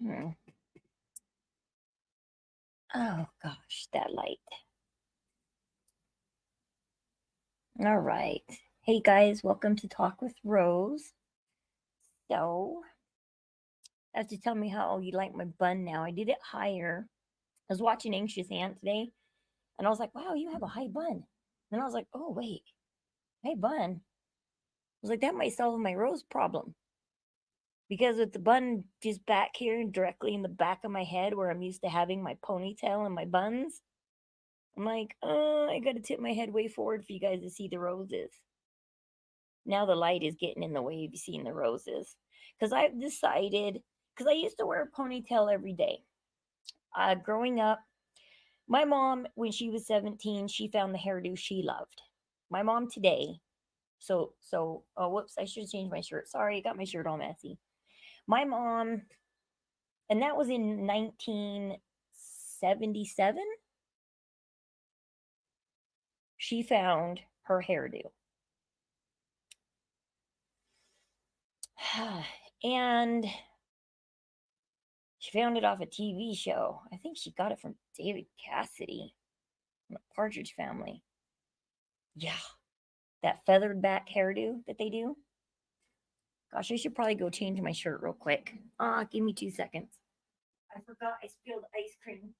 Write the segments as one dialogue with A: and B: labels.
A: Oh gosh, that light. All right. Hey guys, welcome to Talk with Rose. So, have to tell me how you like my bun now. I did it higher. I was watching Anxious Ant today, and I was like, wow, you have a high bun. Then I was like, oh, wait, hey, bun. I was like, that might solve my rose problem. Because with the bun just back here, directly in the back of my head where I'm used to having my ponytail and my buns, I'm like, I gotta tip my head way forward for you guys to see the roses. Now the light is getting in the way of you seeing the roses. Because I've decided, because I used to wear a ponytail every day. Growing up, my mom, when she was 17, she found the hairdo she loved. My mom today, oh, whoops, I should have changed my shirt. Sorry, I got my shirt all messy. My mom, and that was in 1977, she found her hairdo. And she found it off a TV show. I think she got it from David Cassidy from the Partridge Family. Yeah, that feathered back hairdo that they do. Gosh, I should probably go change my shirt real quick. Give me 2 seconds. I forgot I spilled ice cream.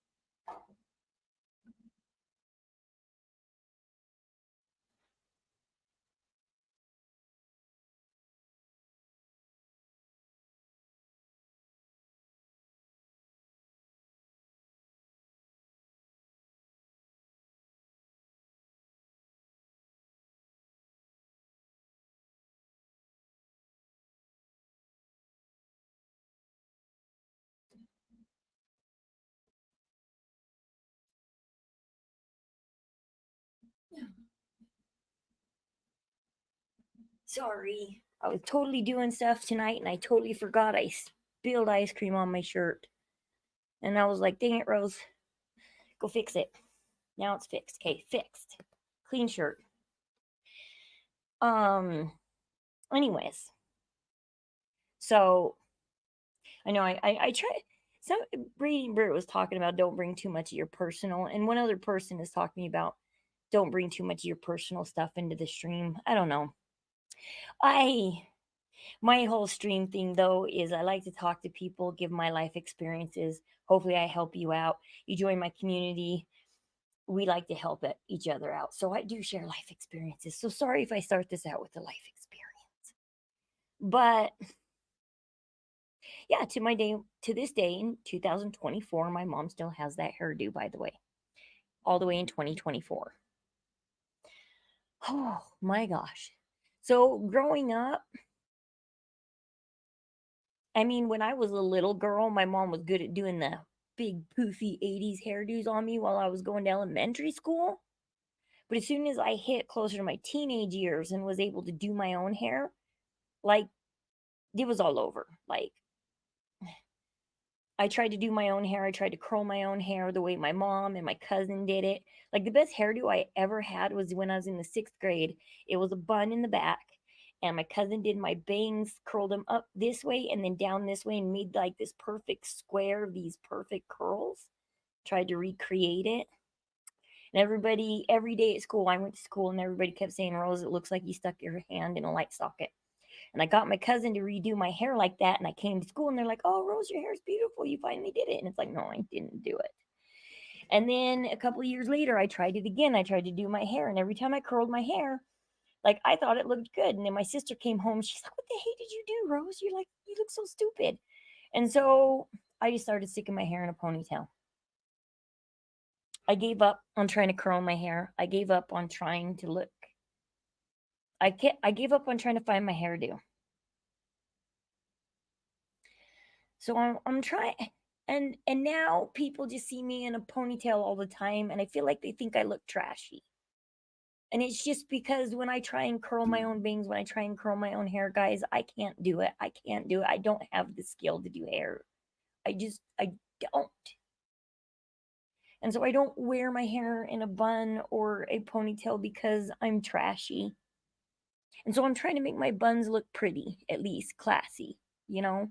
A: Sorry. I was totally doing stuff tonight and I totally forgot I spilled ice cream on my shirt. And I was like, dang it, Rose. Go fix it. Now it's fixed. Okay, fixed. Clean shirt. Um, anyways. So I know I try some Reading Bert was talking about don't bring too much of your personal, and one other person is talking about don't bring too much of your personal stuff into the stream. I don't know. I My whole stream thing though is I like to talk to people, give my life experiences. Hopefully I help you out. You join my community. We like to help each other out. So I do share life experiences. So sorry if I start this out with a life experience. But yeah, to this day in 2024, my mom still has that hairdo, by the way, all the way in 2024. Oh my gosh. So growing up, I mean, when I was a little girl, my mom was good at doing the big poofy 80s hairdos on me while I was going to elementary school. But as soon as I hit closer to my teenage years and was able to do my own hair, like it was all over. Like I tried to do my own hair. I tried to curl my own hair the way my mom and my cousin did it. Like the best hairdo I ever had was when I was in the 6th grade. It was a bun in the back, and my cousin did my bangs, curled them up this way and then down this way, and made like this perfect square of these perfect curls. Tried to recreate it. And everybody, every day at school, I went to school and everybody kept saying, Rose, it looks like you stuck your hand in a light socket. And I got my cousin to redo my hair like that. And I came to school and they're like, oh, Rose, your hair's beautiful. You finally did it. And it's like, no, I didn't do it. And then a couple of years later, I tried it again. I tried to do my hair. And every time I curled my hair, like I thought it looked good. And then my sister came home. She's like, what the heck did you do, Rose? You're like, you look so stupid. And so I just started sticking my hair in a ponytail. I gave up on trying to curl my hair. I gave up on trying to look. I gave up on trying to find my hairdo. So I'm trying, and now people just see me in a ponytail all the time and I feel like they think I look trashy. And it's just because when I try and curl my own bangs, when I try and curl my own hair, guys, I can't do it. I can't do it. I don't have the skill to do hair. I don't. And so I don't wear my hair in a bun or a ponytail because I'm trashy. And so I'm trying to make my buns look pretty, at least classy, you know,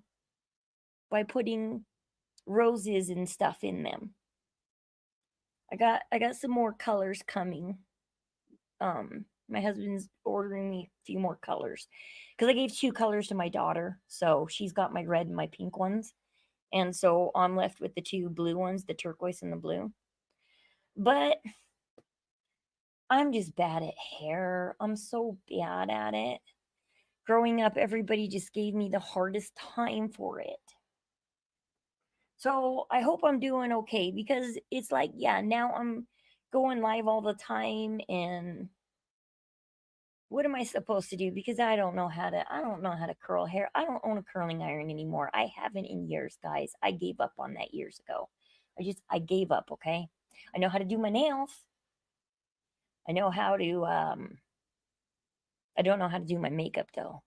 A: by putting roses and stuff in them. I got some more colors coming. My husband's ordering me a few more colors because I gave 2 colors to my daughter, so she's got my red and my pink ones, and so I'm left with the 2 blue ones, the turquoise and the blue. But I'm just bad at hair. I'm so bad at it. Growing up, everybody just gave me the hardest time for it. So I hope I'm doing okay because it's like, yeah, now I'm going live all the time, and what am I supposed to do? Because I don't know how to curl hair. I don't own a curling iron anymore. I haven't in years, guys. I gave up on that years ago. I gave up, okay? I know how to do my nails. I know how to I don't know how to do my makeup though.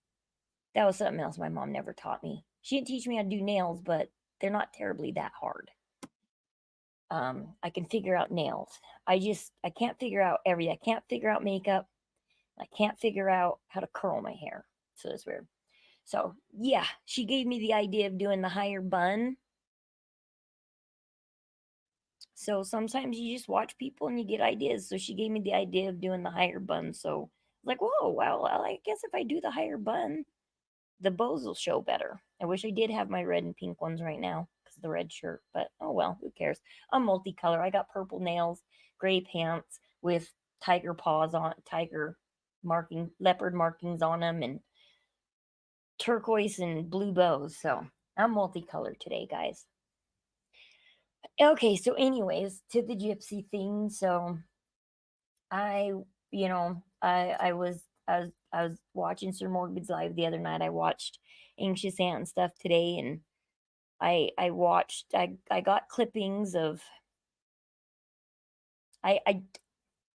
A: That was something else my mom never taught me. She didn't teach me how to do nails, but they're not terribly that hard. I can figure out nails. I can't figure out everything. I can't figure out makeup. I can't figure out how to curl my hair. So it's weird. So yeah, she gave me the idea of doing the higher bun. So sometimes you just watch people and you get ideas. So she gave me the idea of doing the higher bun. So like, whoa, well, I guess if I do the higher bun, the bows will show better. I wish I did have my red and pink ones right now because the red shirt, but oh well, who cares? I'm multicolor. I got purple nails, gray pants with tiger paws on, tiger marking, leopard markings on them, and turquoise and blue bows. So I'm multicolored today, guys. Okay, so anyways, to the gypsy thing. So I, I was watching Sir Morbid's live the other night. I watched Anxious Aunt and stuff today, and I got clippings of I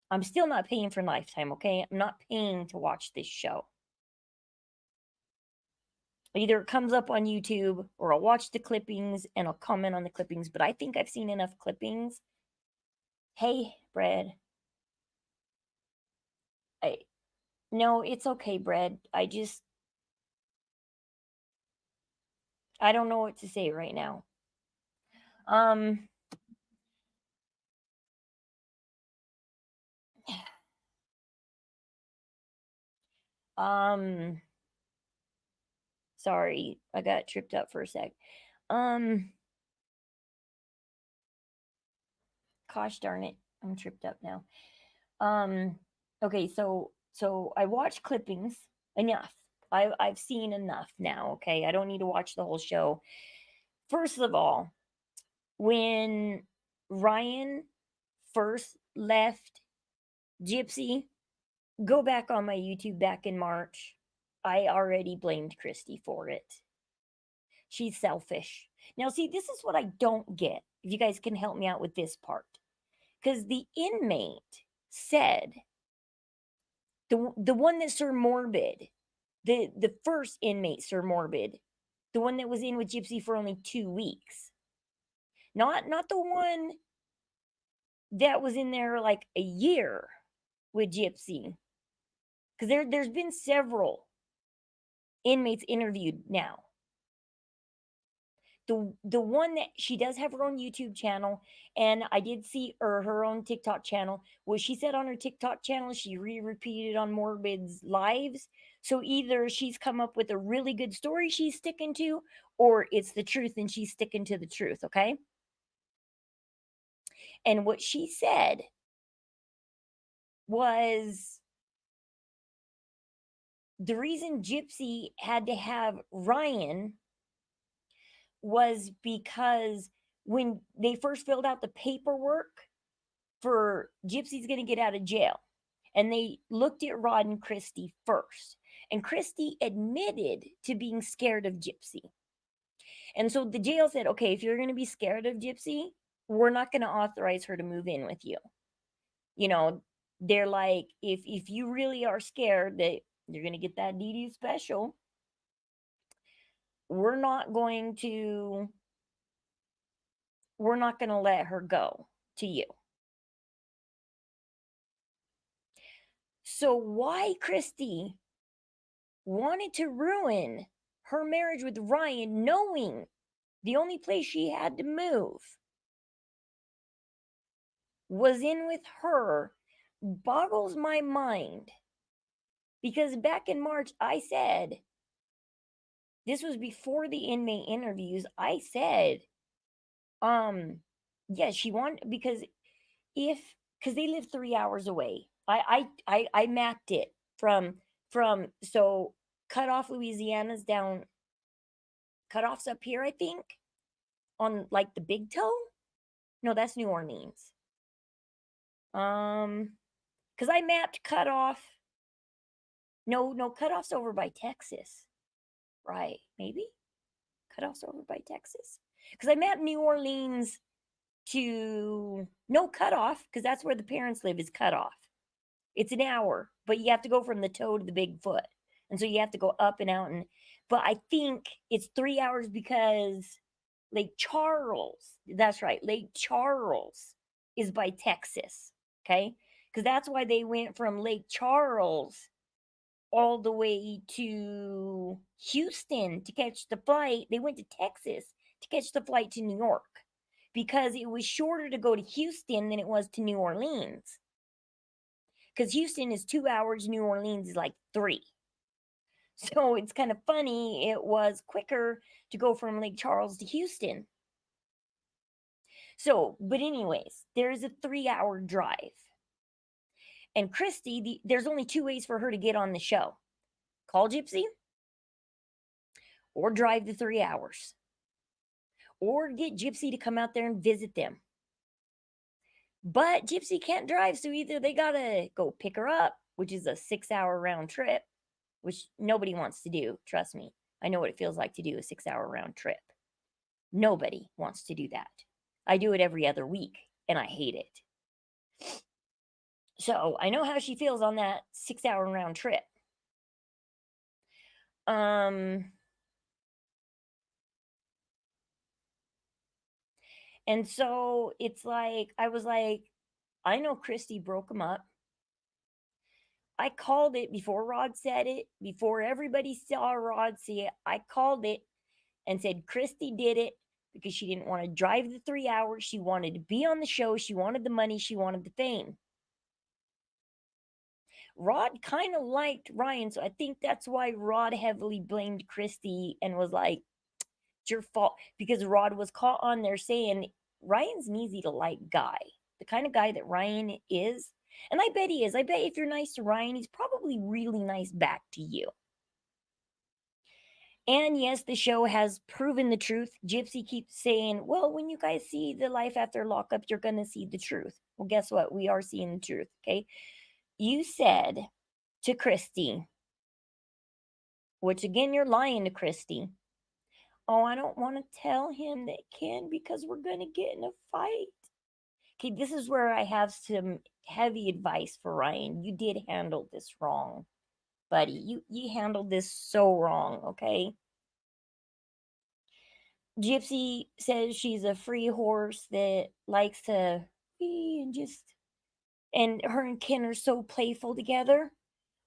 A: I'm still not paying for Lifetime, okay? I'm not paying to watch this show. Either it comes up on YouTube or I'll watch the clippings and I'll comment on the clippings, but I think I've seen enough clippings. Hey, Bread. I No, it's okay, Bread. I don't know what to say right now. Um um sorry, I got tripped up for a sec. Um Gosh darn it. I'm tripped up now. Um, okay, so I watch clippings enough. I've seen enough now, okay? I don't need to watch the whole show. First of all, when Ryan first left Gypsy, go back on my YouTube back in March. I already blamed Christy for it. She's selfish. Now, see, this is what I don't get. If you guys can help me out with this part. Because the inmate said, the one that Sir Morbid, the first inmate, Sir Morbid, the one that was in with Gypsy for only 2 weeks, not the one that was in there like a year with Gypsy, because there's been several inmates interviewed now. The one that she does have her own YouTube channel, and I did see her own TikTok channel. What she said on her TikTok channel, she repeated on Morbid's lives. So either she's come up with a really good story she's sticking to, or it's the truth and she's sticking to the truth, okay? And what she said was the reason Gypsy had to have Ryan was because when they first filled out the paperwork for Gypsy's going to get out of jail, and they looked at Rod and Christy first, and Christy admitted to being scared of Gypsy. And so the jail said, okay, if you're going to be scared of Gypsy, we're not going to authorize her to move in with you. You know, they're like, if you really are scared that you're going to get that DD special, we're not going to let her go to you. So why Christy wanted to ruin her marriage with Ryan, knowing The only place she had to move was in with her. Boggles my mind. Because back in March, I said, this was before the inmate interviews. I said, um, yeah, she wanted, if, because they live 3 hours away. I mapped it so cut off Louisiana's down, cut offs up here, I think, on like the big toe. No, that's New Orleans. Because I mapped cutoff. No, cutoff's over by Texas. Right, maybe? Cutoff's over by Texas. Because I mapped New Orleans to no cutoff, because that's where the parents live, is cutoff. It's an hour, but you have to go from the toe to the big foot. And so you have to go up and out. But I think it's 3 hours because Lake Charles, that's right, Lake Charles is by Texas. Okay. Because that's why they went from Lake Charles all the way to Houston to catch the flight. They went to Texas to catch the flight to New York because it was shorter to go to Houston than it was to New Orleans. Because Houston is 2 hours, New Orleans is like 3. So it's kind of funny. It was quicker to go from Lake Charles to Houston. So, but anyways, there's a 3-hour drive. And Christy, there's only 2 ways for her to get on the show: call Gypsy, or drive the 3 hours, or get Gypsy to come out there and visit them. But Gypsy can't drive, so either they gotta go pick her up, which is a 6-hour round trip, which nobody wants to do. Trust me. I know what it feels like to do a 6-hour round trip. Nobody wants to do that. I do it every other week, and I hate it. So I know how she feels on that 6-hour round trip. And so it's like, I was like, I know Christy broke them up. I called it before Rod said it, before everybody saw Rod see it. I called it and said Christy did it because she didn't want to drive the 3 hours. She wanted to be on the show. She wanted the money. She wanted the fame. Rod kind of liked Ryan, so I think that's why Rod heavily blamed Christy and was like, it's your fault, because Rod was caught on there saying Ryan's an easy to like guy, the kind of guy that Ryan is. And I bet he is. I bet if you're nice to Ryan, he's probably really nice back to you. And yes, the show has proven the truth. Gypsy keeps saying, well, when you guys see the life after lockup, you're going to see the truth. Well, guess what? We are seeing the truth. Okay. You said to Christy, which again, you're lying to Christy. Oh, I don't want to tell him that Ken because we're going to get in a fight. Okay, this is where I have some heavy advice for Ryan. You did handle this wrong, buddy. You handled this so wrong, okay? Gypsy says she's a free horse that likes to be and her and Ken are so playful together.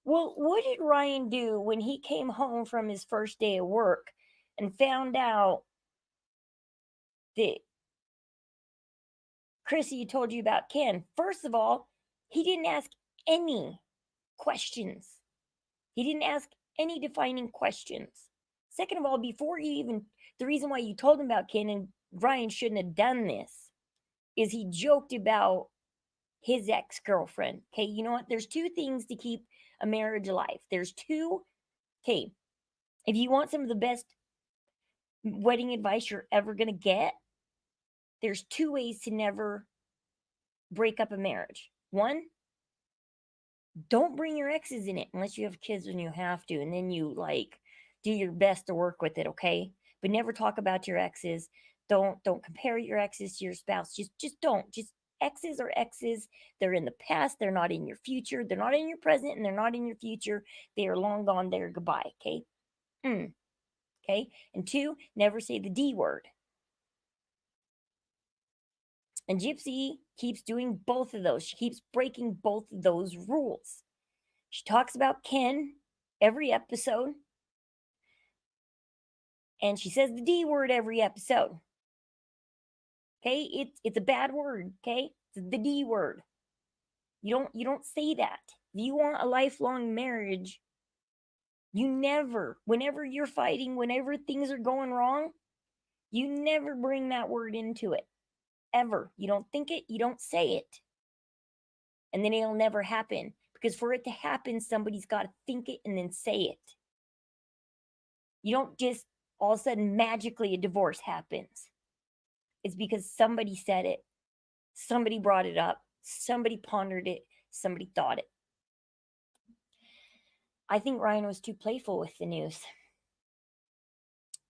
A: Well, what did Ryan do when he came home from his first day of work and found out that Chrissy told you about Ken? First of all, he didn't ask any questions. He didn't ask any defining questions. Second of all, before you even, the reason why you told him about Ken, and Ryan shouldn't have done this, is he joked about his ex-girlfriend. Okay, you know what? There's 2 things to keep a marriage alive. There's 2. Okay, if you want some of the best wedding advice you're ever going to get, there's 2 ways to never break up a marriage. 1, don't bring your exes in it unless you have kids and you have to, and then you like do your best to work with it, okay? But never talk about your exes. Don't compare your exes to your spouse. Just don't. Just exes are exes. They're in the past. They're not in your future. They're not in your present, and they're not in your future. They are long gone. They're goodbye. Okay. Okay. And 2, never say the D word. And Gypsy keeps doing both of those. She keeps breaking both of those rules. She talks about Ken every episode. And she says the D word every episode. Okay? It's a bad word, okay? It's the D word. You don't say that. If you want a lifelong marriage, you never, whenever you're fighting, whenever things are going wrong, you never bring that word into it. Ever. You don't think it, you don't say it. And then it'll never happen. Because for it to happen, somebody's got to think it and then say it. You don't just all of a sudden magically a divorce happens. It's because somebody said it, somebody brought it up, somebody pondered it, somebody thought it. I think Ryan was too playful with the news.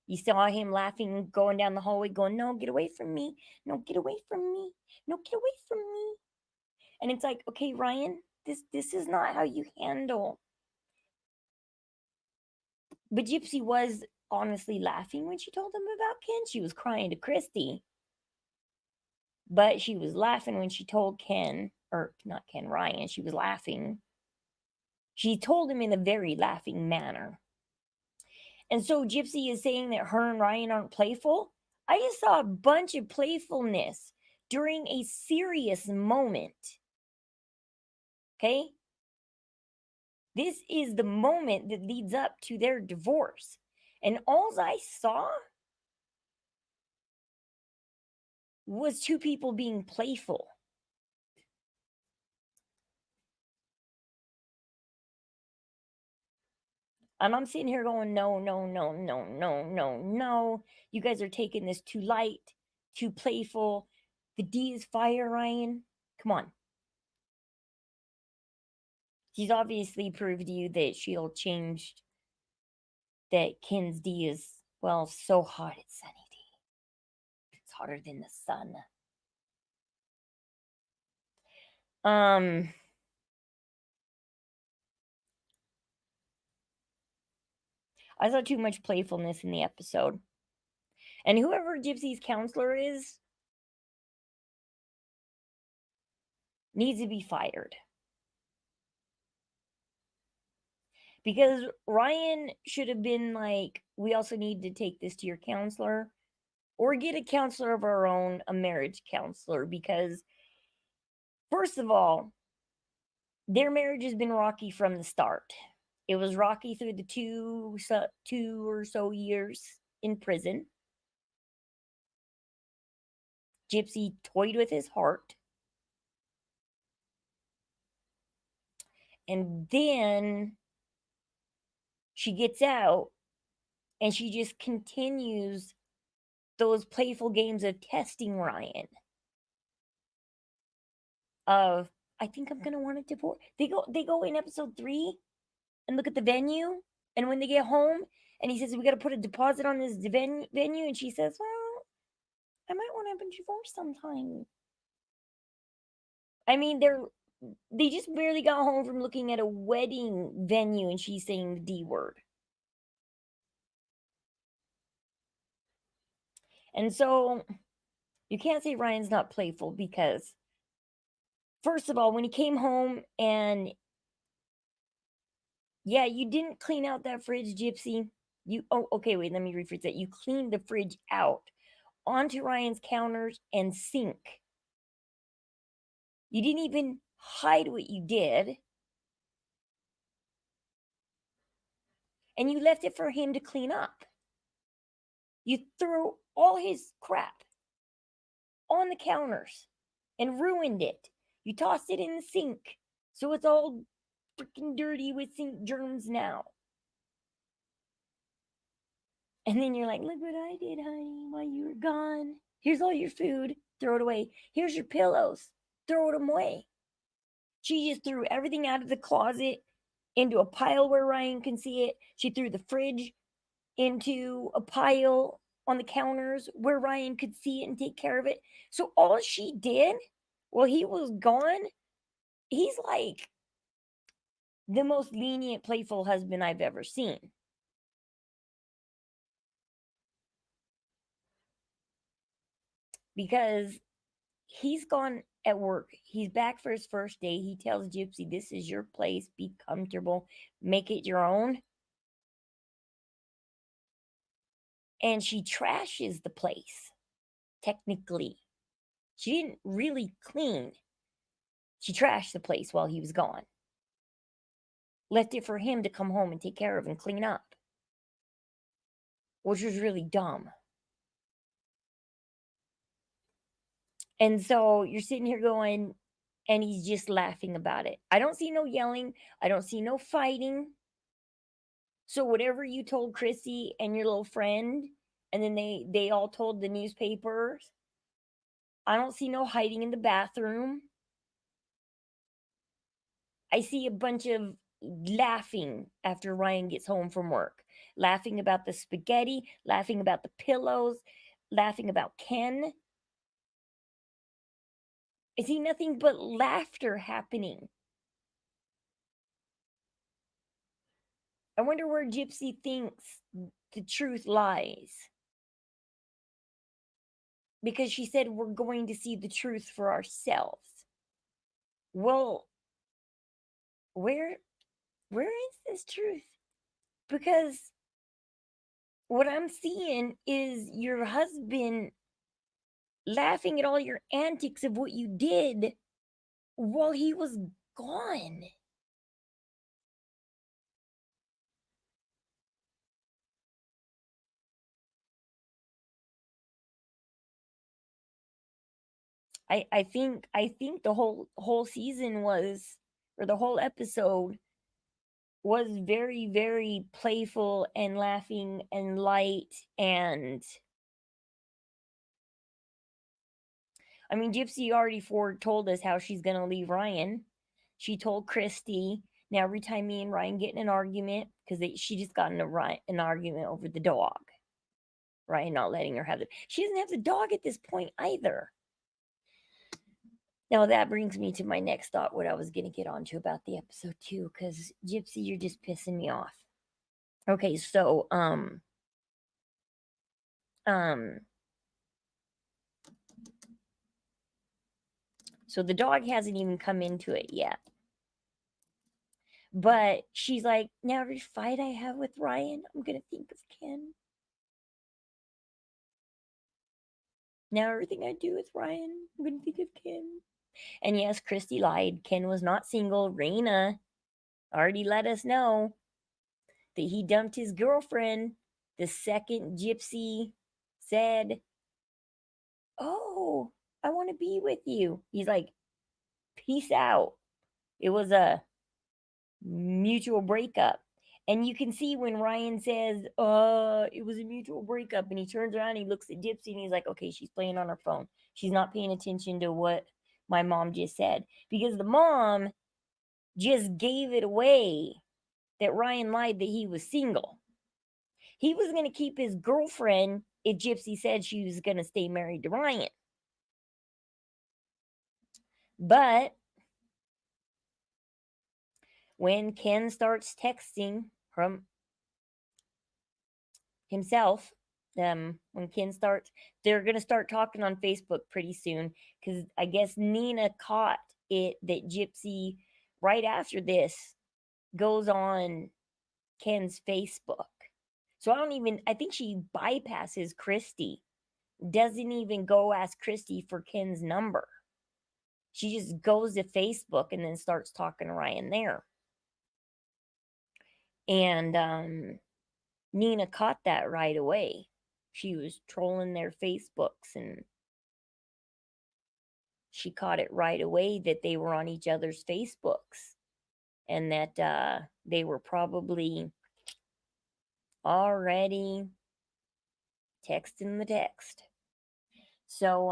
A: You saw him laughing, going down the hallway, going, "No, get away from me. No, get away from me. No, get away from me." And it's like, okay, Ryan, this is not how you handle. But Gypsy was honestly laughing when she told him about Ken. She was crying to Christy. But she was laughing when she told Ken, or not Ken, Ryan. She was laughing. She told him in a very laughing manner. And so Gypsy is saying that her and Ryan aren't playful. I just saw a bunch of playfulness during a serious moment. Okay? This is the moment that leads up to their divorce. And all I saw was two people being playful. And I'm sitting here going, no, no, no, no, no, no, no. You guys are taking this too light, too playful. The D is fire, Ryan. Come on. She's obviously proved to you that she'll change, that Ken's D is, well, so hot it's sunny D. It's hotter than the sun. I saw too much playfulness in the episode. And whoever Gypsy's counselor is needs to be fired. Because Ryan should have been like, we also need to take this to your counselor, or get a counselor of our own, a marriage counselor. Because, first of all, their marriage has been rocky from the start. It was rocky through the two or so years in prison. Gypsy toyed with his heart. And then she gets out and she just continues those playful games of testing Ryan. Of, I think I'm gonna want a divorce. They go in episode 3 and look at the venue. And when they get home and he says, we gotta put a deposit on this venue, and she says, well, I might want to have a divorce sometime. I mean, they just barely got home from looking at a wedding venue and she's saying the D word. And so you can't say Ryan's not playful, because first of all, when he came home and, yeah, you didn't clean out that fridge, Gypsy. Okay, wait, let me rephrase that. You cleaned the fridge out onto Ryan's counters and sink. You didn't even hide what you did. And you left it for him to clean up. You threw all his crap on the counters and ruined it. You tossed it in the sink, so it's all freaking dirty with sink germs now. And then you're like, look what I did, honey, while you were gone. Here's all your food. Throw it away. Here's your pillows. Throw them away. She just threw everything out of the closet into a pile where Ryan can see it. She threw the fridge into a pile on the counters where Ryan could see it and take care of it. So all she did while he was gone, he's like the most lenient, playful husband I've ever seen. Because he's gone at work. He's back for his first day. He tells Gypsy, this is your place. Be comfortable. Make it your own. and she trashes the place, technically. She didn't really clean. She trashed the place while he was gone. Left it for him to come home and take care of and clean up, which was really dumb. And so you're sitting here going, and he's just laughing about it. I don't see no yelling. I don't see no fighting. So whatever you told Chrissy and your little friend, and then they all told the newspapers, I don't see no hiding in the bathroom. I see a bunch of laughing after Ryan gets home from work, laughing about the spaghetti, laughing about the pillows, laughing about Ken. I see nothing but laughter happening. I wonder where Gypsy thinks the truth lies. Because she said we're going to see the truth for ourselves. Well, where is this truth? Because what I'm seeing is your husband laughing at all your antics of what you did while he was gone. I think the whole season was, or the whole episode was very, very playful and laughing and light. And I mean, Gypsy already told us how she's gonna leave Ryan. She told Christy. Now every time me and Ryan get in an argument, because she just got in an argument over the dog, Ryan not letting her have it. She doesn't have the dog at this point either. Now that brings me to my next thought, what I was gonna get onto about the episode too, because Gypsy, you're just pissing me off. Okay, so um so the dog hasn't even come into it yet. But she's like, now every fight I have with Ryan, I'm gonna think of Ken. Now everything I do with Ryan, I'm gonna think of Ken. And yes, Christy lied. Ken was not single. Raina already let us know that he dumped his girlfriend the second Gypsy said, oh, I want to be with you. He's like, peace out. It was a mutual breakup. And you can see when Ryan says, it was a mutual breakup, and he turns around, he looks at Gypsy, and he's like, okay, she's playing on her phone. She's not paying attention to what my mom just said. Because the mom just gave it away that Ryan lied that he was single. He was going to keep his girlfriend if Gypsy said she was going to stay married to Ryan. But when Ken starts texting from himself, when Ken starts, they're going to start talking on Facebook pretty soon, because I guess Nina caught it that Gypsy, right after this, goes on Ken's Facebook. So I think she bypasses Christy, doesn't even go ask Christy for Ken's number. She just goes to Facebook and then starts talking to Ryan there. And Nina caught that right away. She was trolling their Facebooks, and she caught it right away that they were on each other's Facebooks, and that they were probably already texting the text. So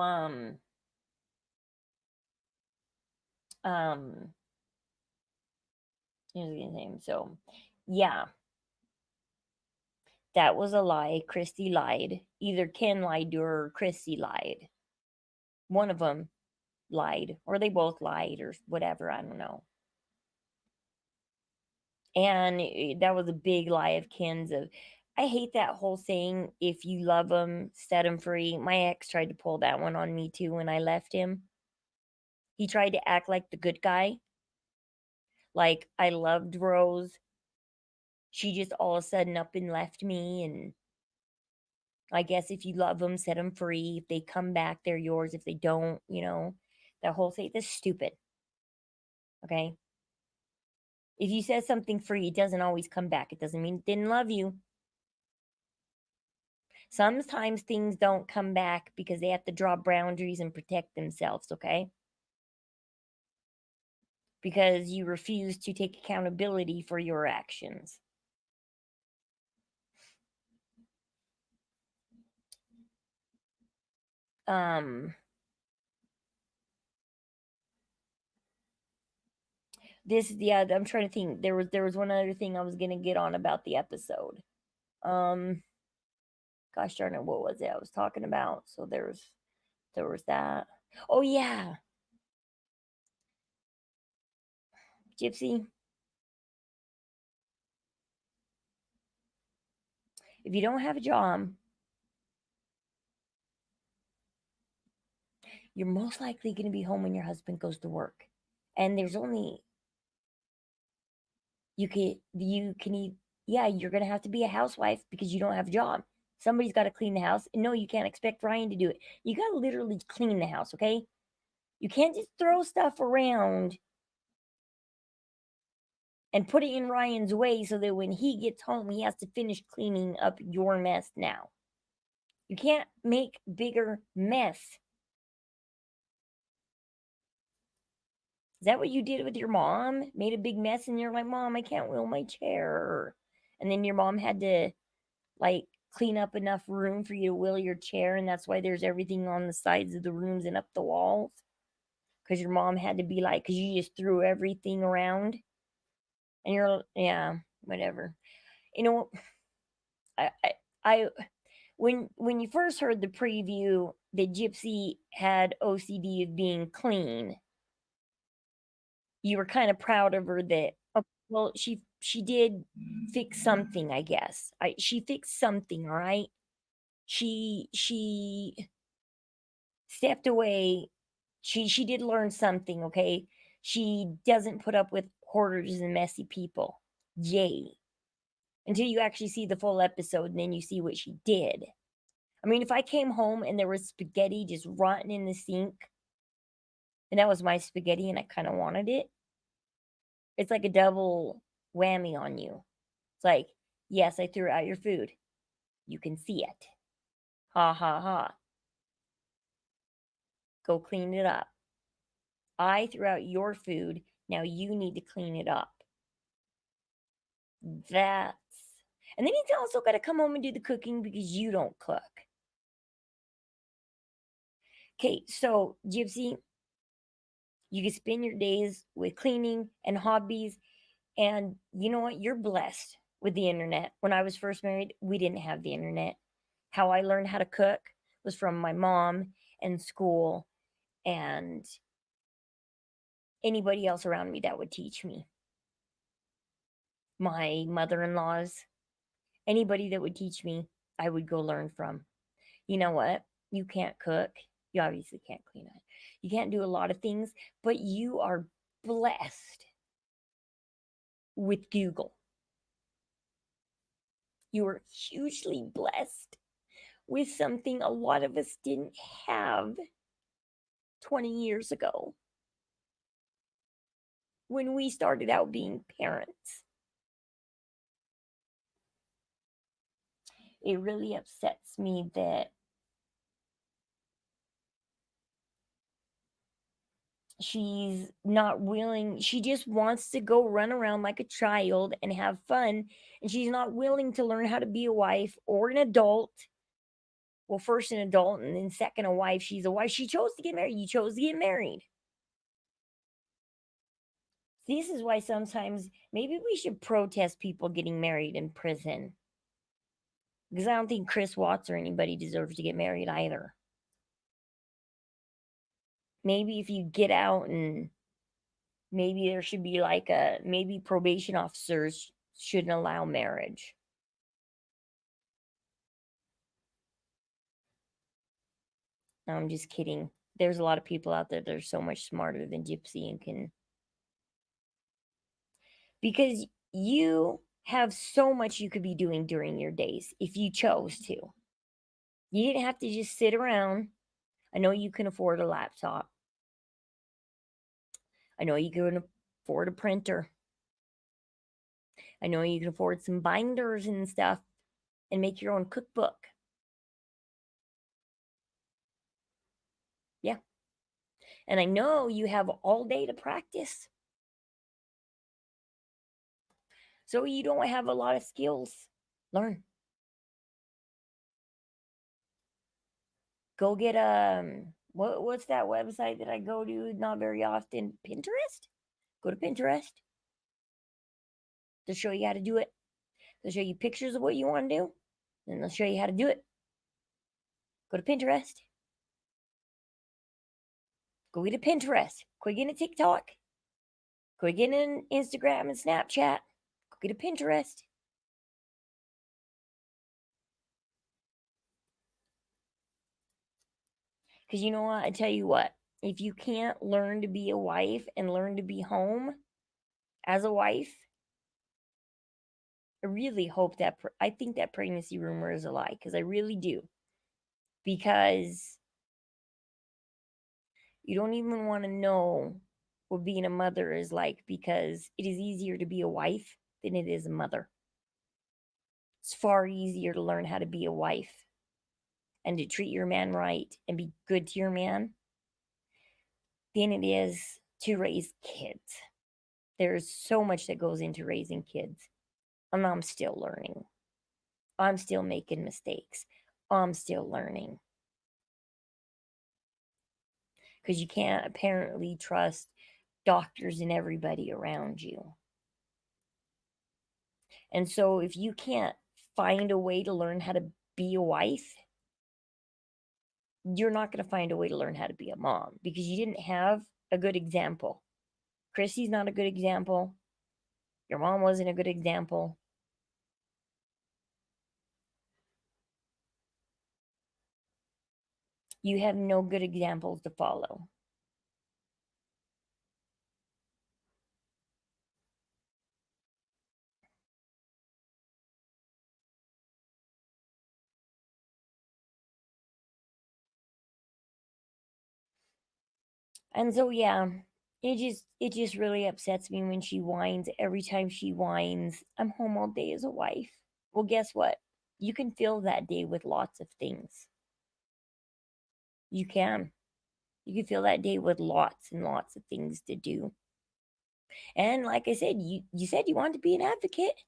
A: here's the name. So yeah, that was a lie. Christy lied. Either Ken lied to her or Christy lied. One of them lied, or they both lied, or whatever. I don't know. And that was a big lie of Ken's. I hate that whole saying, if you love them, set them free. My ex tried to pull that one on me too when I left him. He tried to act like the good guy. Like I loved Rose. She just all of a sudden up and left me, and I guess if you love them, set them free. If they come back, they're yours. If they don't, that whole thing, that's stupid. Okay. If you set something free, it doesn't always come back. It doesn't mean it didn't love you. Sometimes things don't come back because they have to draw boundaries and protect themselves, okay? Because you refuse to take accountability for your actions. Um I'm trying to think. There was one other thing I was gonna get on about the episode. Um Gosh darn it, what was it I was talking about? So there was that. Oh yeah, Gypsy, if you don't have a job, you're most likely going to be home when your husband goes to work. And there's only yeah, you're going to have to be a housewife because you don't have a job. Somebody's got to clean the house. And no, you can't expect Ryan to do it. You got to literally clean the house, okay? You can't just throw stuff around and put it in Ryan's way so that when he gets home, he has to finish cleaning up your mess now. You can't make bigger mess. Is that what you did with your mom? Made a big mess and you're like, Mom, I can't wheel my chair. And then your mom had to like clean up enough room for you to wheel your chair, and that's why there's everything on the sides of the rooms and up the walls. Because your mom had to be like, because you just threw everything around. And you're yeah, whatever. You know, I I, I when you first heard the preview that Gypsy had OCD of being clean, you were kind of proud of her that okay, well she did fix something, I guess. She fixed something, all right? She stepped away. She did learn something, okay? She doesn't put up with hoarders and messy people. Yay. Until you actually see the full episode and then you see what she did. I mean, if I came home and there was spaghetti just rotten in the sink, and that was my spaghetti and I kind of wanted it, it's like a double whammy on you. It's like, yes, I threw out your food. You can see it. Ha ha ha. Go clean it up. I threw out your food. Now you need to clean it up. That's. And then he's also got to come home and do the cooking because you don't cook. Okay, so Gypsy, you can spend your days with cleaning and hobbies. And you know what? You're blessed with the internet. When I was first married, we didn't have the internet. How I learned how to cook was from my mom and school and anybody else around me that would teach me. My mother in laws, anybody that would teach me, I would go learn from. You know what? You can't cook. You obviously can't clean it. You can't do a lot of things, but you are blessed with Google. You are hugely blessed with something a lot of us didn't have 20 years ago when we started out being parents. It really upsets me that she's not willing. She just wants to go run around like a child and have fun. And she's not willing to learn how to be a wife or an adult. Well, first an adult and then second a wife. She's a wife. She chose to get married. You chose to get married. This is why sometimes maybe we should protest people getting married in prison. Because I don't think Chris Watts or anybody deserves to get married either. Maybe if you get out and maybe there should be like maybe probation officers shouldn't allow marriage. No, I'm just kidding. There's a lot of people out there that are so much smarter than Gypsy and can. Because you have so much you could be doing during your days if you chose to. You didn't have to just sit around. I know you can afford a laptop. I know you can afford a printer. I know you can afford some binders and stuff and make your own cookbook. Yeah. And I know you have all day to practice. So you don't have a lot of skills. Learn. Go get what's that website that I go to not very often? Pinterest? Go to Pinterest. They'll show you how to do it. They'll show you pictures of what you want to do. And they'll show you how to do it. Go to Pinterest. Go get a Pinterest. Quit getting a TikTok. Quit getting an Instagram and Snapchat. Go get a Pinterest. Because you know what? I tell you what, if you can't learn to be a wife and learn to be home as a wife, I really hope that, I think that pregnancy rumor is a lie, because I really do. Because you don't even want to know what being a mother is like, because it is easier to be a wife than it is a mother. It's far easier to learn how to be a wife and to treat your man right and be good to your man than it is to raise kids. There's so much that goes into raising kids, and I'm still learning. I'm still making mistakes. I'm still learning. Because you can't apparently trust doctors and everybody around you. And so if you can't find a way to learn how to be a wife, you're not going to find a way to learn how to be a mom, because you didn't have a good example. Chrissy's not a good example. Your mom wasn't a good example. You have no good examples to follow. And so yeah, it just really upsets me when she whines. Every time she whines, I'm home all day as a wife. Well, guess what? You can fill that day with lots of things. You can. You can fill that day with lots and lots of things to do. And like I said, you said you wanted to be an advocate.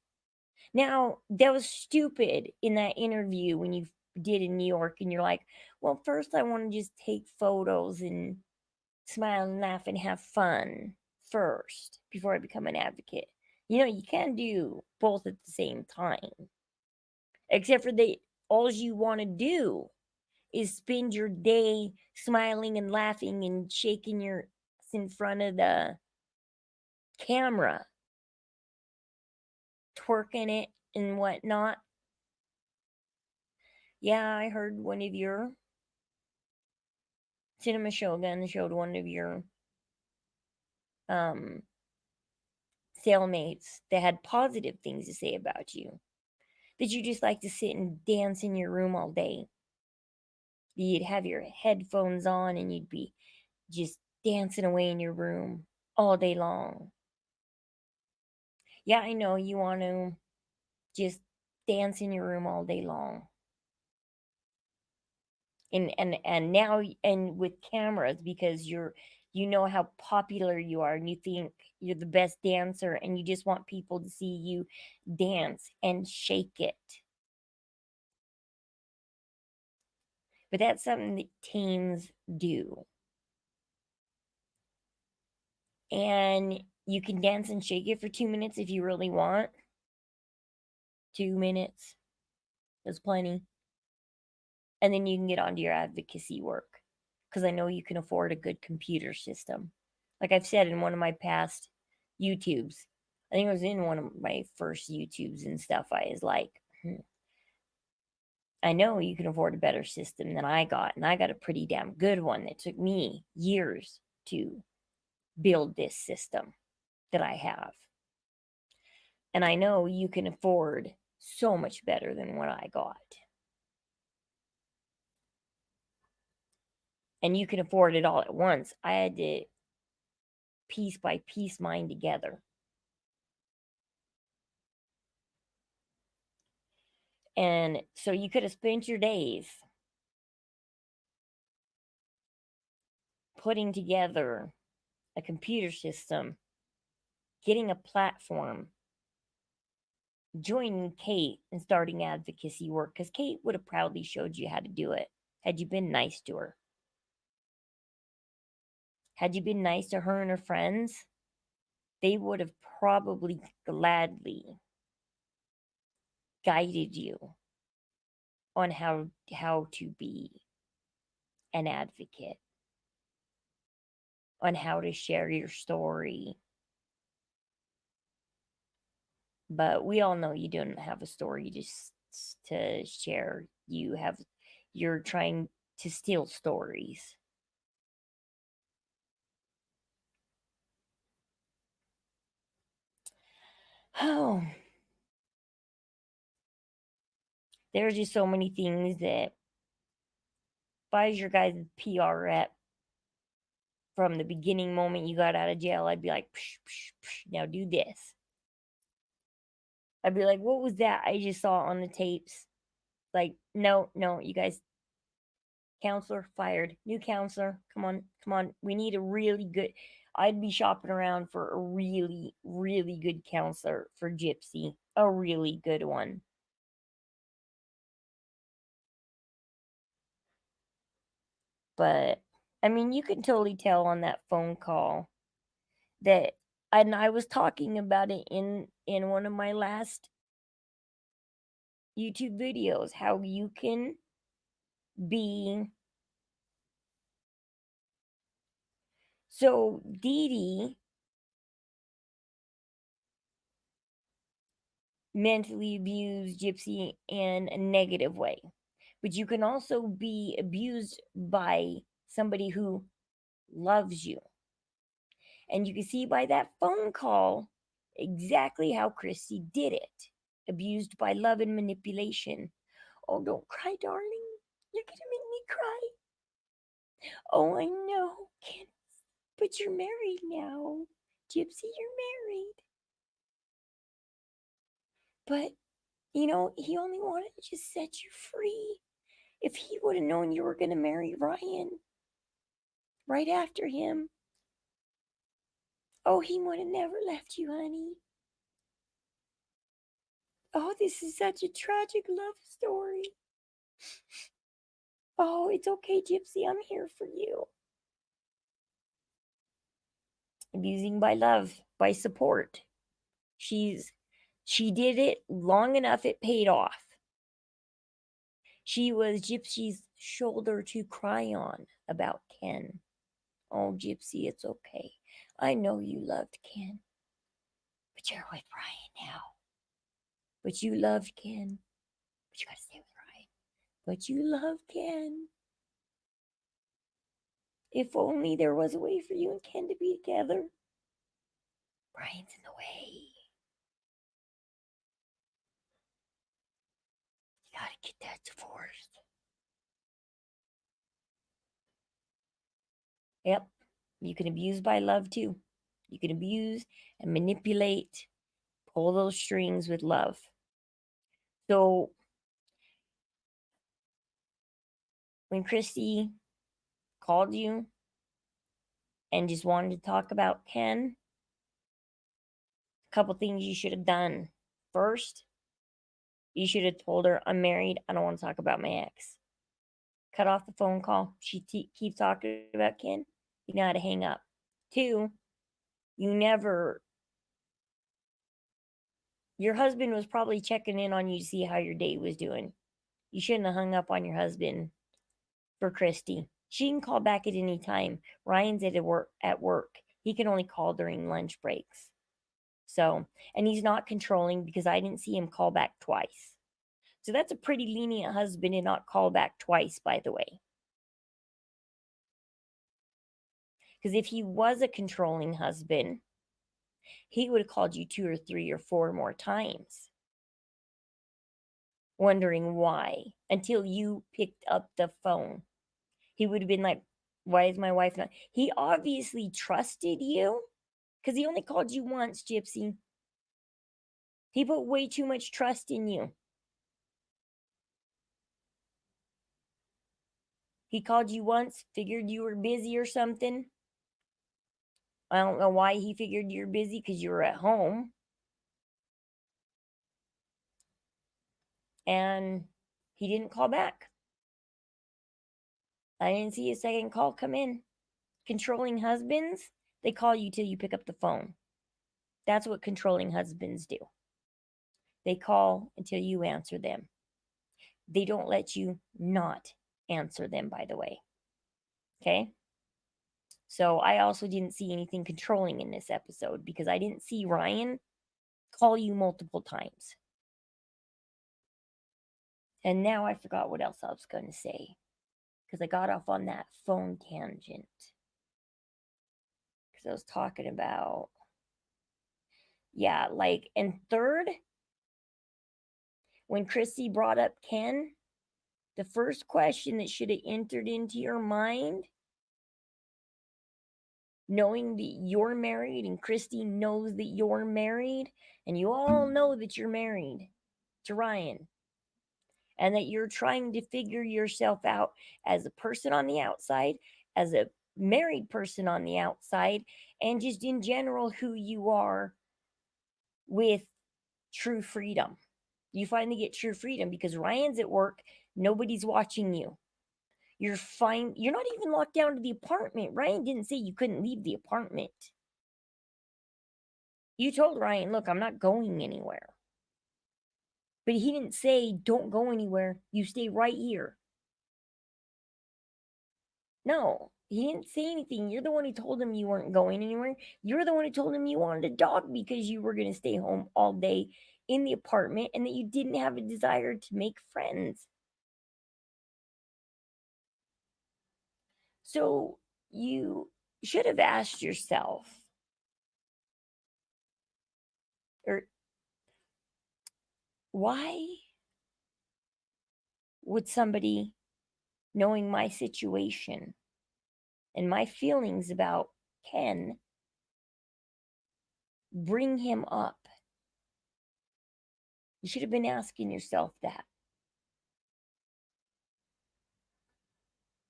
A: Now, that was stupid in that interview when you did in New York, and you're like, well, first I want to just take photos and smile and laugh and have fun first before I become an advocate. You know, you can do both at the same time. Except for all you want to do is spend your day smiling and laughing and shaking your ass in front of the camera, twerking it and whatnot. Yeah, I heard one of your Cinema Shogun showed one of your um cellmates that had positive things to say about you. That you just like to sit and dance in your room all day. You'd have your headphones on and you'd be just dancing away in your room all day long. Yeah, I know you want to just dance in your room all day long. And now, and with cameras, because you know how popular you are, and you think you're the best dancer, and you just want people to see you dance and shake it. But that's something that teens do. And you can dance and shake it for 2 minutes if you really want. 2 minutes is plenty. And then you can get onto your advocacy work, because I know you can afford a good computer system. Like I've said in one of my past YouTubes, I think it was in one of my first YouTubes and stuff, I was like, I know you can afford a better system than I got, and I got a pretty damn good one that took me years to build this system that I have. And I know you can afford so much better than what I got. and you can afford it all at once. I had to piece by piece mine together. And so you could have spent your days putting together a computer system, getting a platform, joining Kate and starting advocacy work, because Kate would have proudly showed you how to do it had you been nice to her. Had you been nice to her and her friends, they would have probably gladly guided you on how to be an advocate, on how to share your story. But we all know you don't have a story just to share. You're trying to steal stories. Oh, there are just so many things that if I was your guys' PR rep from the beginning moment you got out of jail, I'd be like, psh, psh, psh, now do this. I'd be like, what was that I just saw on the tapes? Like, no, no, you guys, counselor fired. New counselor. Come on, come on. We need a really good. I'd be shopping around for a really, really good counselor for Gypsy. A really good one. But I mean, you can totally tell on that phone call that, and I was talking about it in one of my last YouTube videos, how you can be. So Dee Dee mentally abused Gypsy in a negative way, but you can also be abused by somebody who loves you. And you can see by that phone call exactly how Christy did it. Abused by love and manipulation. Oh, don't cry, darling. You're gonna make me cry. Oh, I know, Ken, but you're married now. Gypsy, you're married. But, he only wanted to just set you free. If he would have known you were going to marry Ryan right after him, oh, he would have never left you, honey. Oh, this is such a tragic love story. Oh, it's okay, Gypsy. I'm here for you. Abusing by love, by support. She did it long enough, it paid off. She was Gypsy's shoulder to cry on about Ken. Oh, Gypsy, it's okay. I know you loved Ken, but you're with Ryan now. But you loved Ken, but you gotta stay with Ryan. But you love Ken. If only there was a way for you and Ken to be together. Ryan's in the way. You gotta get that divorce. Yep. You can abuse by love too. You can abuse and manipulate, pull those strings with love. So when Christy called you and just wanted to talk about Ken, a couple things you should have done. First, you should have told her, I'm married. I don't want to talk about my ex. Cut off the phone call. She keeps talking about Ken. You know how to hang up. Two, you never. Your husband was probably checking in on you to see how your date was doing. You shouldn't have hung up on your husband for Christy. She can call back at any time. Ryan's at work. He can only call during lunch breaks. So, and he's not controlling because I didn't see him call back twice. So that's a pretty lenient husband and not call back twice, by the way. Because if he was a controlling husband, he would have called you 2 or 3 or 4 more times, wondering why, until you picked up the phone. He would have been like, Why is my wife not? He obviously trusted you because he only called you once, Gypsy. He put way too much trust in you. He called you once, figured you were busy or something. I don't know why he figured you're busy because you were at home. And he didn't call back. I didn't see a second call come in. Controlling husbands, they call you till you pick up the phone. That's what controlling husbands do. They call until you answer them. They don't let you not answer them, by the way. Okay? So I also didn't see anything controlling in this episode because I didn't see Ryan call you multiple times. And now I forgot what else I was going to say because I got off on that phone tangent. Because I was talking about, yeah, like, and third, when Chrissy brought up Ken, the first question that should have entered into your mind, knowing that you're married and Christy knows that you're married, and you all know that you're married to Ryan, and that you're trying to figure yourself out as a person on the outside, as a married person on the outside, and just in general who you are with true freedom. You finally get true freedom because Ryan's at work, nobody's watching you. You're fine. You're not even locked down to the apartment. Ryan didn't say you couldn't leave the apartment. You told Ryan, look, I'm not going anywhere. But he didn't say, don't go anywhere. You stay right here. No, he didn't say anything. You're the one who told him you weren't going anywhere. You're the one who told him you wanted a dog because you were going to stay home all day in the apartment and that you didn't have a desire to make friends. So you should have asked yourself, or why would somebody, knowing my situation and my feelings about Ken, bring him up? You should have been asking yourself that.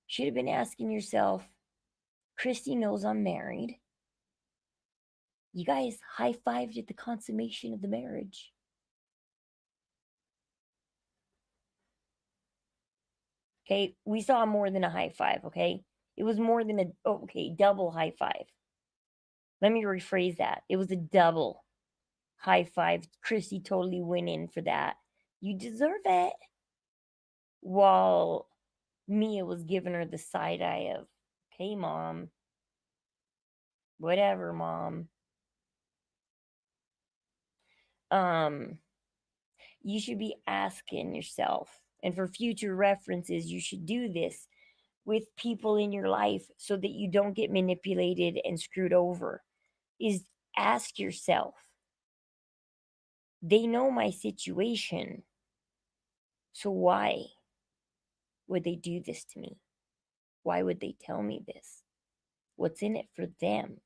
A: Should have been asking yourself, Christy knows I'm married. You guys high-fived at the consummation of the marriage. Okay, we saw more than a high five, okay? It was more than a, double high five. Let me rephrase that. It was a double high five. Christy totally went in for that. You deserve it. While Mia was giving her the side eye of, okay, mom. Whatever, mom. You should be asking yourself, and for future references, you should do this with people in your life so that you don't get manipulated and screwed over. Is ask yourself, they know my situation, so why would they do this to me? Why would they tell me this? What's in it for them?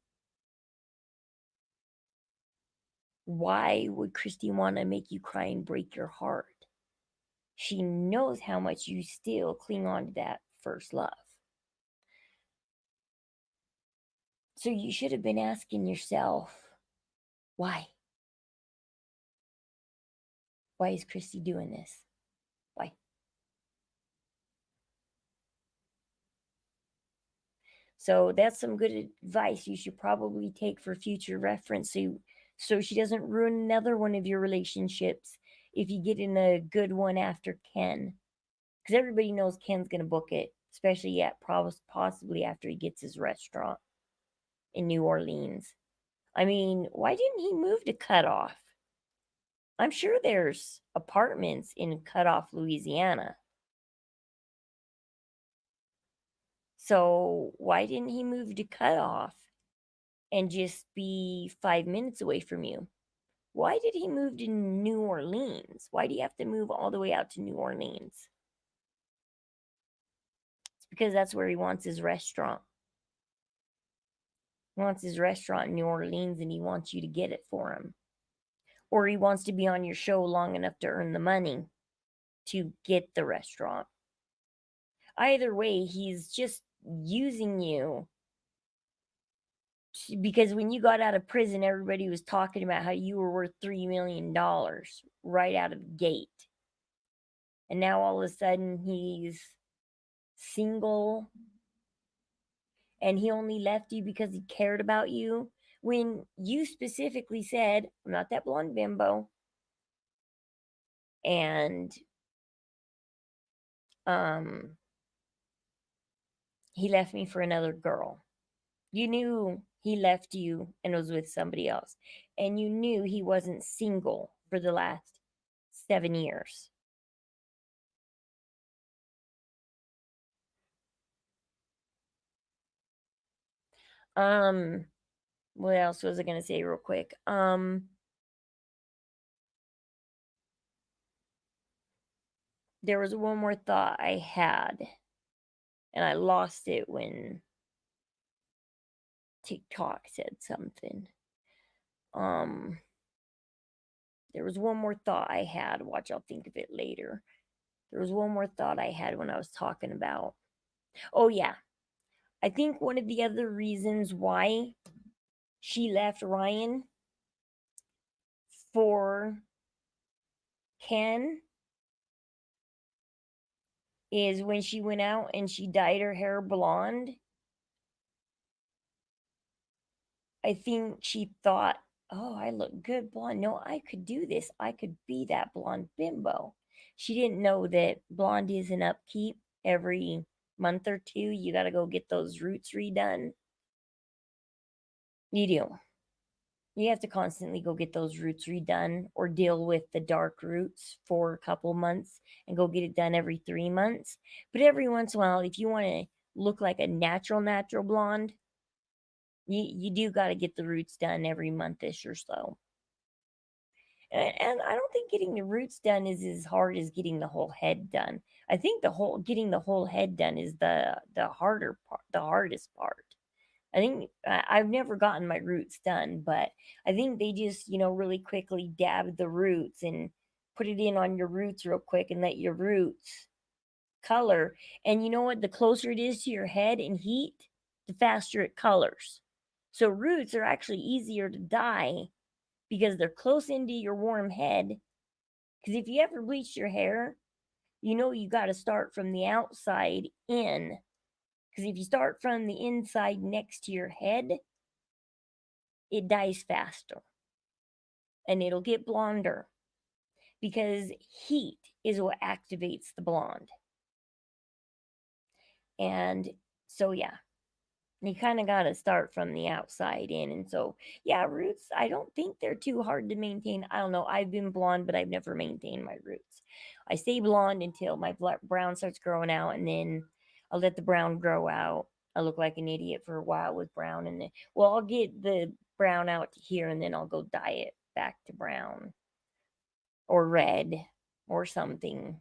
A: Why would Christy want to make you cry and break your heart? She knows how much you still cling on to that first love. So you should have been asking yourself, why? Why is Christy doing this? Why? So that's some good advice you should probably take for future reference so she doesn't ruin another one of your relationships if you get in a good one after Ken. Because everybody knows Ken's going to book it, especially possibly after he gets his restaurant in New Orleans. I mean, why didn't he move to Cutoff? I'm sure there's apartments in Cutoff, Louisiana. So why didn't he move to Cutoff and just be 5 minutes away from you? Why did he move to New Orleans? Why do you have to move all the way out to New Orleans? because that's where he wants his restaurant. He wants his restaurant in New Orleans and he wants you to get it for him. Or he wants to be on your show long enough to earn the money to get the restaurant. Either way, he's just using you because when you got out of prison, everybody was talking about how you were worth $3 million right out of the gate. And now all of a sudden he's single and he only left you because he cared about you when you specifically said, I'm not that blonde bimbo. And um he left me for another girl. You knew he left you and was with somebody else. And you knew he wasn't single for the last 7 years. Um, what else was I gonna say real quick? There was one more thought I had, and I lost it when TikTok said something. Um, there was one more thought I had. Watch, I'll think of it later. There was one more thought I had when I was talking about. Oh yeah, I think one of the other reasons why she left Ryan for Ken is when she went out and she dyed her hair blonde. I think she thought, oh, I look good blonde. No, I could do this. I could be that blonde bimbo. She didn't know that blonde is an upkeep every month or two. You got to go get those roots redone. You do. You have to constantly go get those roots redone or deal with the dark roots for a couple months and go get it done every 3 months. But every once in a while, if you want to look like a natural blonde, you do got to get the roots done every monthish or so. And I don't think getting the roots done is as hard as getting the whole head done. I think the whole getting the whole head done is the harder part, the hardest part. I think I've never gotten my roots done, but I think they just, really quickly dab the roots and put it in on your roots real quick and let your roots color. And you know what? The closer it is to your head in heat, the faster it colors. So roots are actually easier to dye because they're close into your warm head. Because if you ever bleach your hair, you got to start from the outside in. Because if you start from the inside next to your head, it dies faster and it'll get blonder because heat is what activates the blonde. And so, yeah, you kind of got to start from the outside in. And so, yeah, roots, I don't think they're too hard to maintain. I don't know. I've been blonde, but I've never maintained my roots. I stay blonde until my brown starts growing out, and then I'll let the brown grow out. I look like an idiot for a while with brown, and then, well, I'll get the brown out to here, and then I'll go dye it back to brown or red or something.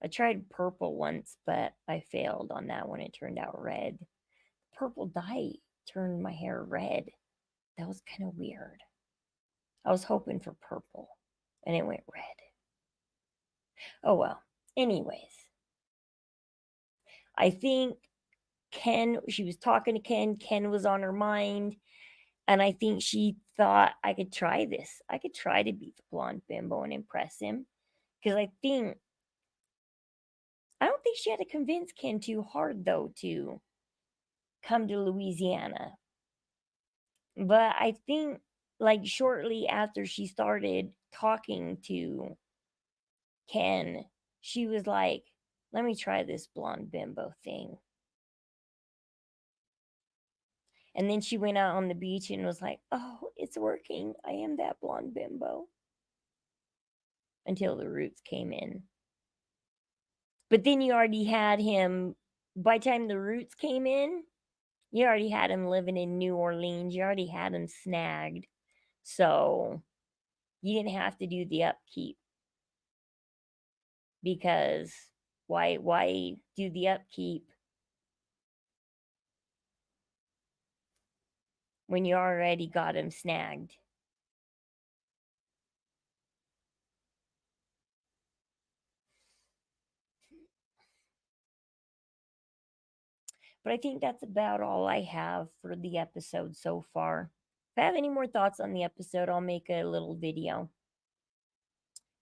A: I tried purple once, but I failed on that one. It turned out red. Purple dye turned my hair red. That was kind of weird. I was hoping for purple and it went red. Oh well. Anyways, I think she was talking to Ken. Ken was on her mind. And I think she thought I could try this. I could try to beat the blonde bimbo and impress him. Because I don't think she had to convince Ken too hard, though, to come to Louisiana. But I think, like, shortly after she started talking to Ken, she was like, let me try this blonde bimbo thing. And then she went out on the beach and was like, oh, it's working. I am that blonde bimbo. Until the roots came in. But then you already had him, by the time the roots came in, you already had him living in New Orleans. You already had him snagged. So you didn't have to do the upkeep because, Why do the upkeep when you already got him snagged? But I think that's about all I have for the episode so far. If I have any more thoughts on the episode, I'll make a little video.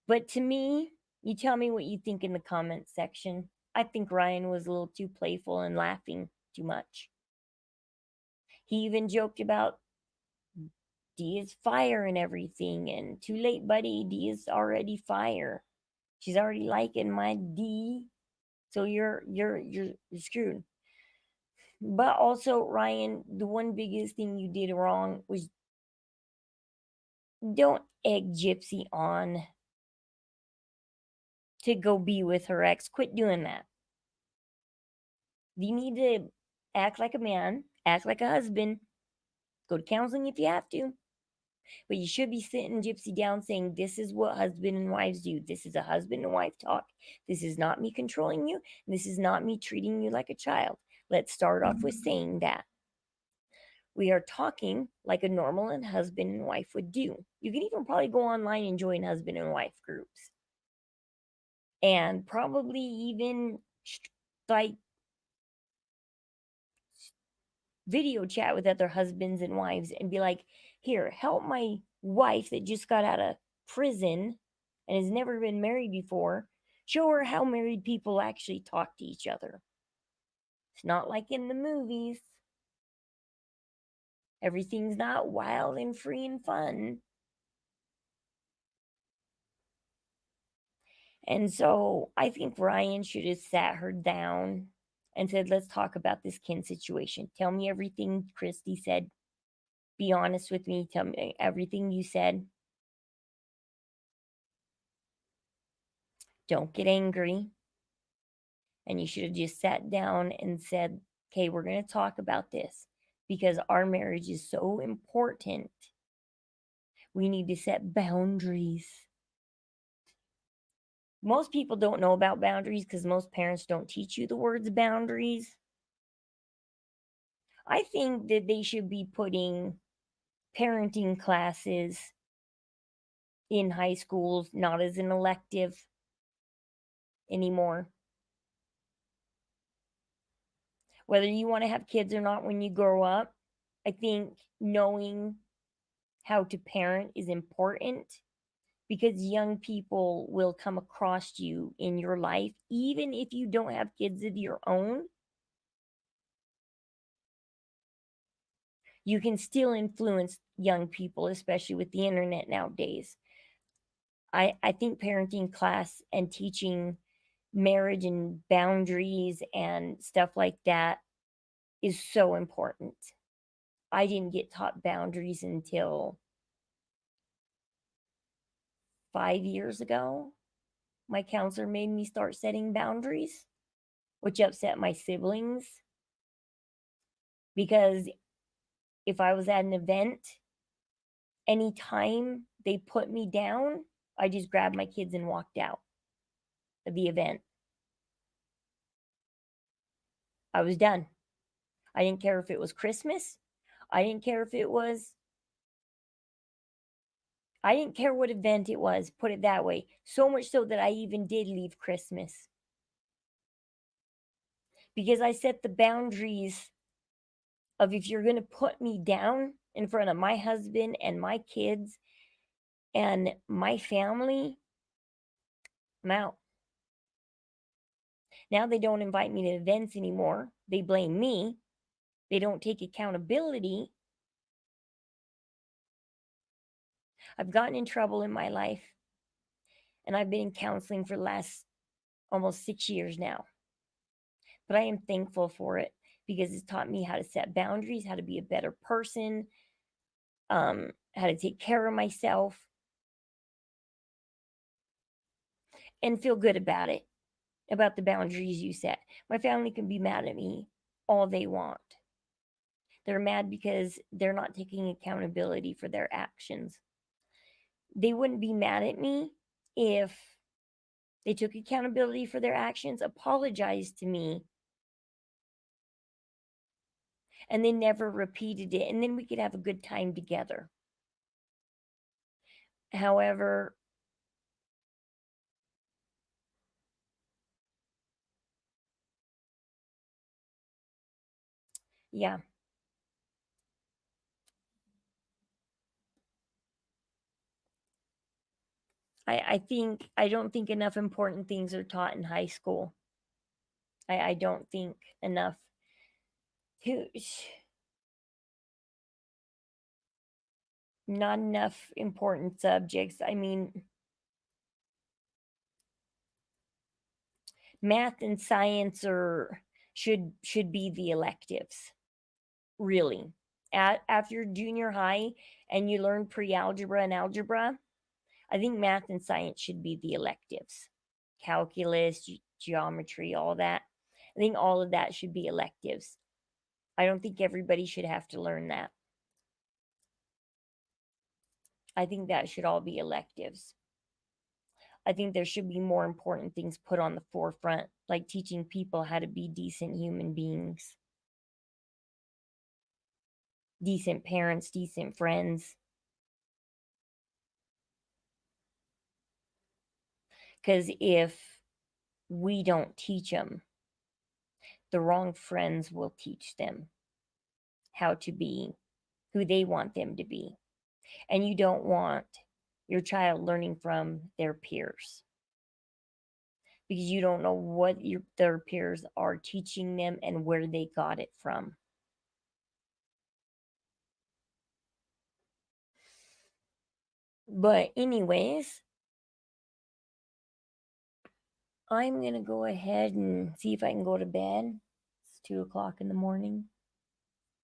A: But to me, you tell me what you think in the comments section. I think Ryan was a little too playful and laughing too much. He even joked about D is fire and everything, and too late, buddy. D is already fire. She's already liking my D, so you're screwed. But also, Ryan, the one biggest thing you did wrong was don't egg Gypsy on to go be with her ex. Quit doing that. You need to act like a man, act like a husband, go to counseling if you have to. But you should be sitting Gypsy down saying, this is what husband and wives do. This is a husband and wife talk. This is not me controlling you. This is not me treating you like a child. Let's start off with saying that. We are talking like a normal and husband and wife would do. You can even probably go online and join husband and wife groups. And probably even like video chat with other husbands and wives and be like, here, help my wife that just got out of prison and has never been married before. Show her how married people actually talk to each other. It's not like in the movies. Everything's not wild and free and fun. And so I think Ryan should have sat her down and said, let's talk about this Ken situation. Tell me everything Christy said. Be honest with me. Tell me everything you said. Don't get angry. And you should have just sat down and said, okay, we're going to talk about this because our marriage is so important. We need to set boundaries. Most people don't know about boundaries because most parents don't teach you the words boundaries. I think that they should be putting parenting classes in high schools, not as an elective anymore. Whether you want to have kids or not when you grow up, I think knowing how to parent is important because young people will come across you in your life, even if you don't have kids of your own. You can still influence young people, especially with the internet nowadays. I think parenting class and teaching marriage and boundaries and stuff like that is so important. I didn't get taught boundaries until 5 years ago. My counselor made me start setting boundaries, which upset my siblings because if I was at an event, anytime they put me down, I just grabbed my kids and walked out of the event. I was done. I didn't care if it was Christmas. I didn't care if it was, I didn't care what event it was, put it that way. So much so that I even did leave Christmas. Because I set the boundaries of if you're going to put me down in front of my husband and my kids and my family, I'm out. Now they don't invite me to events anymore. They blame me. They don't take accountability. I've gotten in trouble in my life, and I've been in counseling for the last almost 6 years now. But I am thankful for it because it's taught me how to set boundaries, how to be a better person, how to take care of myself, and feel good about it, about the boundaries you set. My family can be mad at me all they want. They're mad because they're not taking accountability for their actions. They wouldn't be mad at me if They took accountability for their actions, apologized to me, and they never repeated it. And then we could have a good time together. However, yeah, I don't think enough important things are taught in high school. I don't think enough. Too, not enough important subjects. I mean, math and science are should be the electives, really. After junior high and you learn pre-algebra and algebra, I think math and science should be the electives. Calculus, geometry, all that. I think all of that should be electives. I don't think everybody should have to learn that. I think that should all be electives. I think there should be more important things put on the forefront, like teaching people how to be decent human beings, decent parents, decent friends. Because if we don't teach them, the wrong friends will teach them how to be who they want them to be. And you don't want your child learning from their peers because you don't know what their peers are teaching them and where they got it from. But, anyways, I'm going to go ahead and see if I can go to bed. It's 2 o'clock in the morning.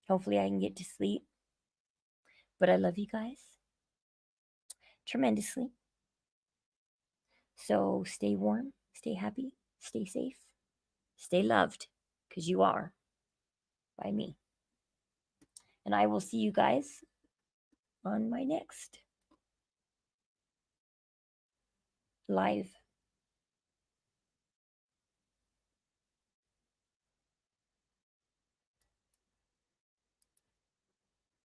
A: Hopefully, I can get to sleep. But I love you guys tremendously. So stay warm, stay happy, stay safe, stay loved, because you are by me. And I will see you guys on my next live